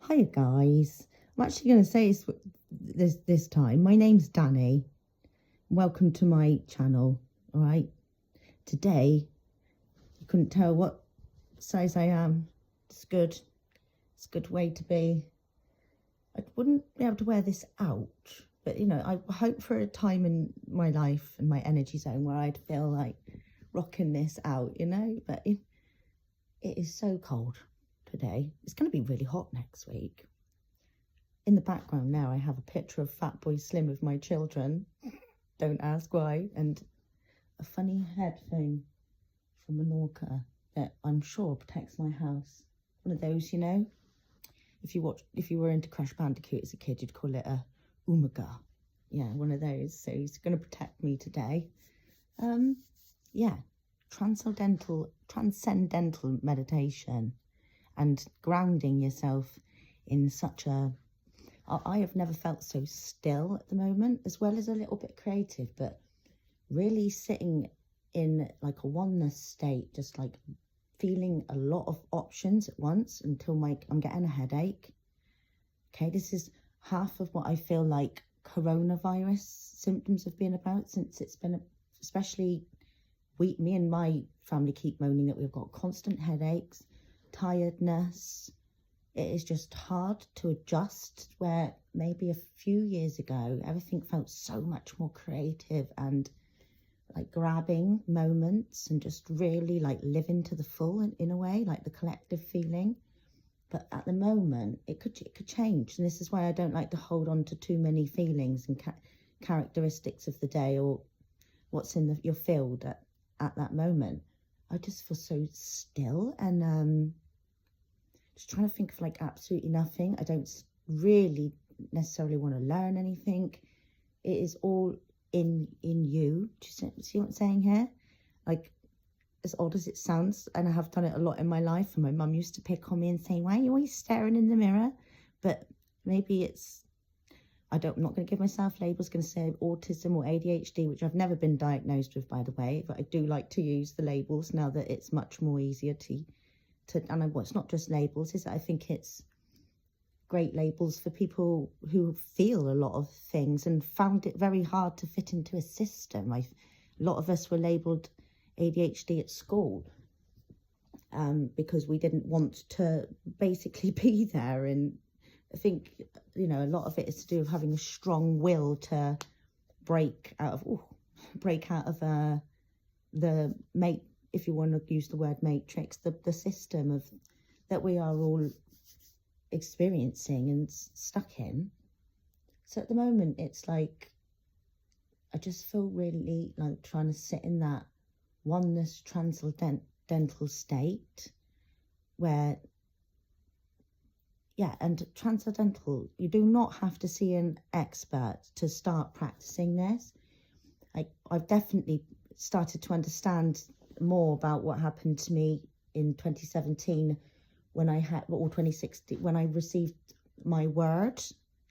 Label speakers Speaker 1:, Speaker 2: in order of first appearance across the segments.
Speaker 1: Hi guys, I'm actually going to say this time. My name's Danny. Welcome to my channel. All right. Today, you couldn't tell what size I am. It's good. It's a good way to be. I wouldn't be able to wear this out, but you know, I hope for a time in my life and my energy zone where I'd feel like rocking this out, you know. But it is so cold today. It's going to be really hot next week. In the background now, I have a picture of Fat Boy Slim with my children. Don't ask why. And a funny head thing from Menorca that I'm sure protects my house. One of those, you know, if you were into Crash Bandicoot as a kid, you'd call it a Umaga. Yeah, one of those. So he's going to protect me today. Yeah, transcendental meditation and grounding yourself in such a... I have never felt so still at the moment, as well as a little bit creative, but really sitting in like a oneness state, just like feeling a lot of options at once until I'm getting a headache. Okay, this is half of what I feel like coronavirus symptoms have been about since it's been, especially me and my family keep moaning that we've got constant headaches, tiredness. It is just hard to adjust, where maybe a few years ago, everything felt so much more creative and like grabbing moments and just really like living to the full in a way, like the collective feeling. But at the moment, it could change. And this is why I don't like to hold on to too many feelings and characteristics of the day or what's in your field at that moment. I just feel so still and just trying to think of like absolutely nothing. I don't really necessarily want to learn anything. It is all in you. Do you see what I'm saying here? Like, as odd as it sounds, and I have done it a lot in my life, and my mum used to pick on me and say, why are you always staring in the mirror? But maybe it's, I'm not going to give myself labels, going to say autism or ADHD, which I've never been diagnosed with, by the way, but I do like to use the labels now that it's much more easier to and it's not just labels, is it? I think it's great labels for people who feel a lot of things and found it very hard to fit into a system. A lot of us were labelled ADHD at school because we didn't want to basically be there. And I think, you know, a lot of it is to do with having a strong will to break out of the mate, if you want to use the word matrix, the system of that we are all experiencing and stuck in. So at the moment, it's like I just feel really like trying to sit in that oneness transcendental state where, yeah, and transcendental, you do not have to see an expert to start practicing this. I've definitely started to understand more about what happened to me in 2017 when I had, or 2016, when I received my word.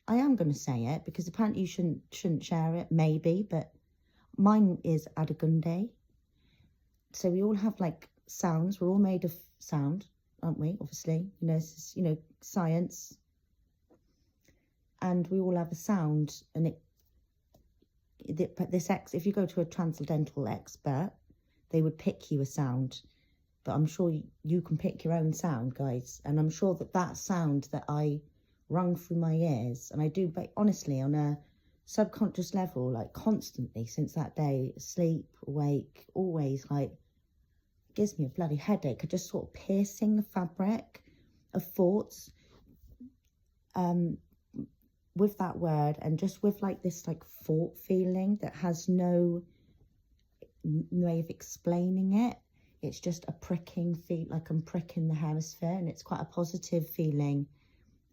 Speaker 1: I am going to say it because apparently you shouldn't share it, maybe, but mine is Adagunde. So we all have like sounds. We're all made of sound, aren't we? Obviously, you know, this is, you know, science. And we all have a sound, and if you go to a transcendental expert, they would pick you a sound, but I'm sure you can pick your own sound, guys. And I'm sure that sound that I rung through my ears, and I do, but honestly, on a subconscious level, like constantly since that day, asleep, awake, always, like, gives me a bloody headache. I just sort of piercing the fabric of thoughts with that word, and just with like this like thought feeling that has no way of explaining it. It's just a pricking feel, like I'm pricking the hemisphere, and it's quite a positive feeling,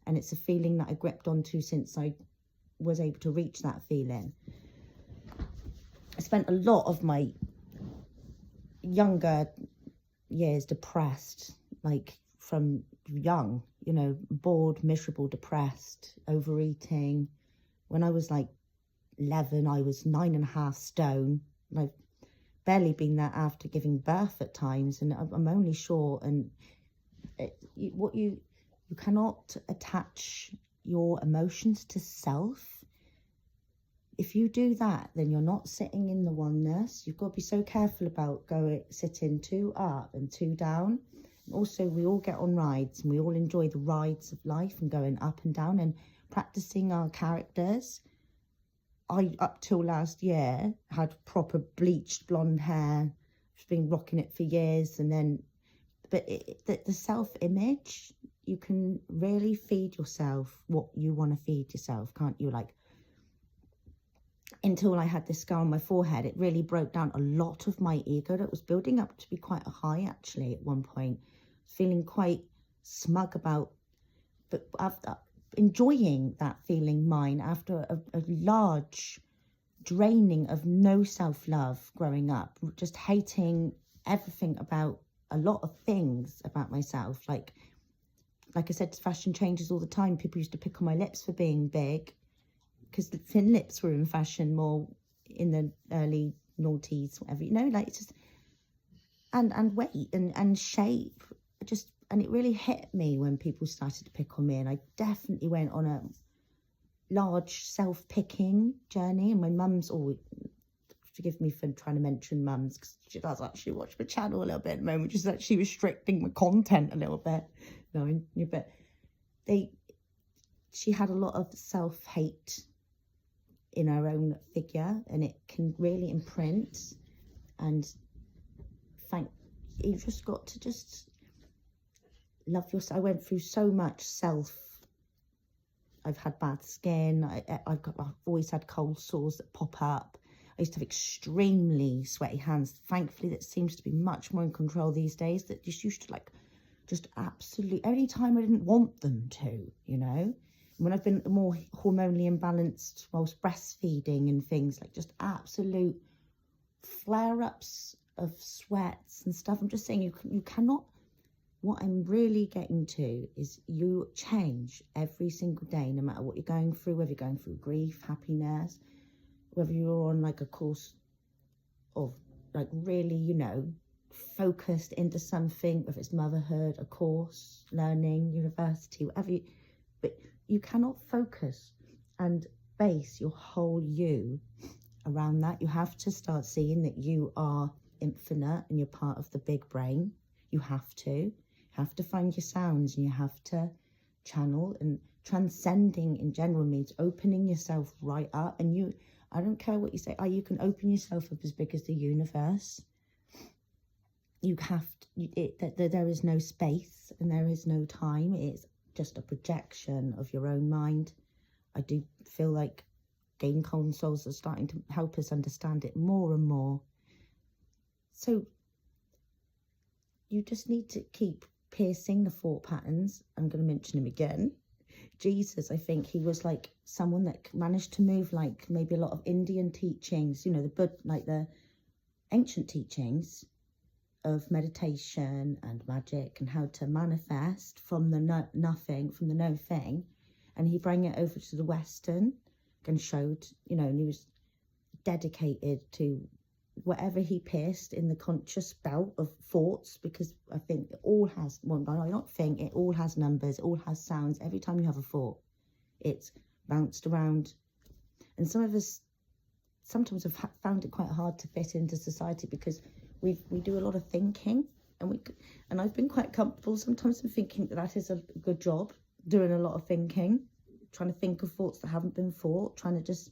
Speaker 1: and it's a feeling that I gripped onto since I was able to reach that feeling. I spent a lot of my younger years depressed, like from young, you know, bored, miserable, depressed, overeating. When I was like 11, I was 9.5 stone. I've barely been that after giving birth at times, and I'm only short. And You cannot attach your emotions to self. If you do that, then you're not sitting in the oneness. You've got to be so careful about sitting too up and too down. And also, we all get on rides and we all enjoy the rides of life and going up and down and practicing our characters. I, up till last year, had proper bleached blonde hair. I've been rocking it for years. And then, but the self-image, you can really feed yourself what you want to feed yourself, can't you? Like, until I had this scar on my forehead, it really broke down a lot of my ego that was building up to be quite a high, actually, at one point. Feeling quite smug about, but after enjoying that feeling mine after a large draining of no self-love growing up, just hating everything about a lot of things about myself. Like I said, fashion changes all the time. People used to pick on my lips for being big because the thin lips were in fashion more in the early noughties, whatever, you know, like it's just, and weight and shape, just, and it really hit me when people started to pick on me, and I definitely went on a large self-picking journey. And my mum's always, forgive me for trying to mention mums, because she does actually watch my channel a little bit at the moment, she's actually restricting my content a little bit. No, but she had a lot of self-hate in her own figure, and it can really imprint. And you just got to just love yourself. I went through so much I've had bad skin. I've always had cold sores that pop up. I used to have extremely sweaty hands. Thankfully, that seems to be much more in control these days. That just used to like, just absolutely, any time I didn't want them to, you know. When I've been more hormonally imbalanced whilst breastfeeding and things, like just absolute flare-ups of sweats and stuff. I'm just saying you cannot, what I'm really getting to is you change every single day, no matter what you're going through, whether you're going through grief, happiness, whether you're on like a course of like really, you know, focused into something, whether it's motherhood, a course, learning, university, whatever but you cannot focus and base your whole you around that. You have to start seeing that you are infinite and you're part of the big brain. You have to find your sounds, and you have to channel. And transcending in general means opening yourself right up. And I don't care what you say, you can open yourself up as big as the universe. You have to, there is no space and there is no time. It's just a projection of your own mind. I do feel like game consoles are starting to help us understand it more and more. So you just need to keep piercing the thought patterns. I'm going to mention him again. Jesus, I think he was like someone that managed to move like maybe a lot of Indian teachings, you know, like the ancient teachings of meditation and magic and how to manifest from the nothing, from the no thing, and he brought it over to the Western and showed, you know, and he was dedicated to whatever he pierced in the conscious belt of thoughts, because I think it all has, well, I don't think, it all has numbers, it all has sounds. Every time you have a thought, it's bounced around. And some of us sometimes have found it quite hard to fit into society because we do a lot of thinking, and I've been quite comfortable sometimes in thinking that is a good job, doing a lot of thinking, trying to think of thoughts that haven't been thought, trying to just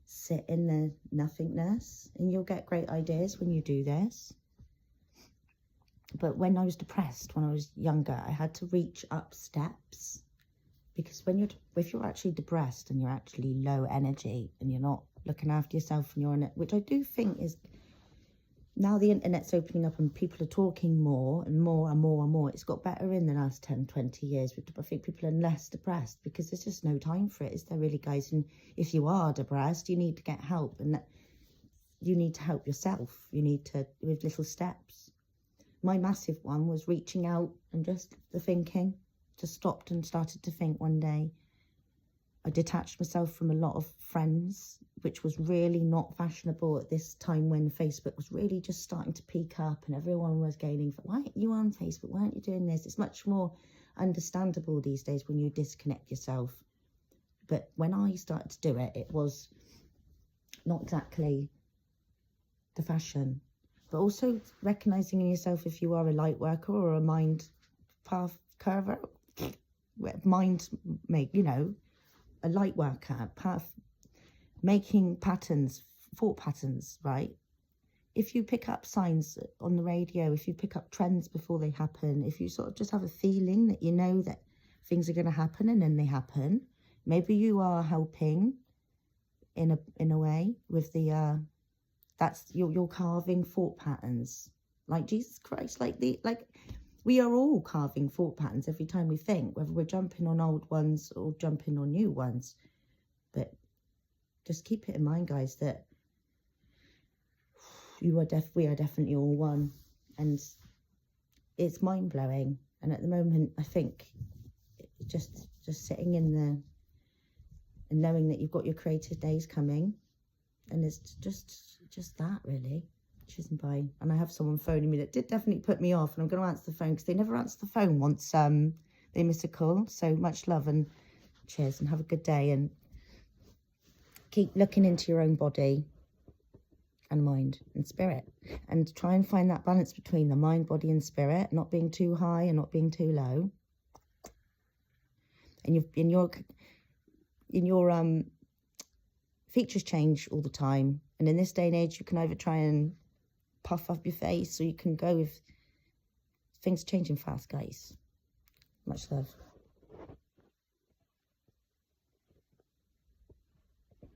Speaker 1: sit in the nothingness, and you'll get great ideas when you do this. But when I was depressed, when I was younger, I had to reach up steps, because if you're actually depressed and you're actually low energy and you're not looking after yourself, and you're on it, which I do think is, now the internet's opening up and people are talking more and more and more and more. It's got better in the last 10, 20 years. I think people are less depressed because there's just no time for it, is there really, guys? And if you are depressed, you need to get help, and you need to help yourself. You need to, with little steps. My massive one was reaching out and just the thinking. Just stopped and started to think one day. I detached myself from a lot of friends, which was really not fashionable at this time when Facebook was really just starting to peak up and everyone was gaining, why aren't you on Facebook? Why aren't you doing this? It's much more, understandable these days when you disconnect yourself. But when I started to do it, it was not exactly the fashion, but also recognizing in yourself if you are a light worker or a mind path curver, mind make, you know, a light worker, path making patterns, thought patterns, right? If you pick up signs on the radio, if you pick up trends before they happen, if you sort of just have a feeling that you know that things are going to happen and then they happen, maybe you are helping in a way with the that's you're carving thought patterns like Jesus Christ, like we are all carving thought patterns every time we think, whether we're jumping on old ones or jumping on new ones. But just keep it in mind, guys, that we are definitely all one, and it's mind-blowing. And at the moment, I think just sitting in there and knowing that you've got your creative days coming, and it's just that, really. Choosing by, and I have someone phoning me that did definitely put me off, and I'm going to answer the phone because they never answer the phone once they miss a call. So much love and cheers, and have a good day, and keep looking into your own body and mind and spirit, and try and find that balance between the mind, body and spirit, not being too high and not being too low. And in your features change all the time, and in this day and age you can either try and puff up your face, or you can go with things changing fast, guys. Much love.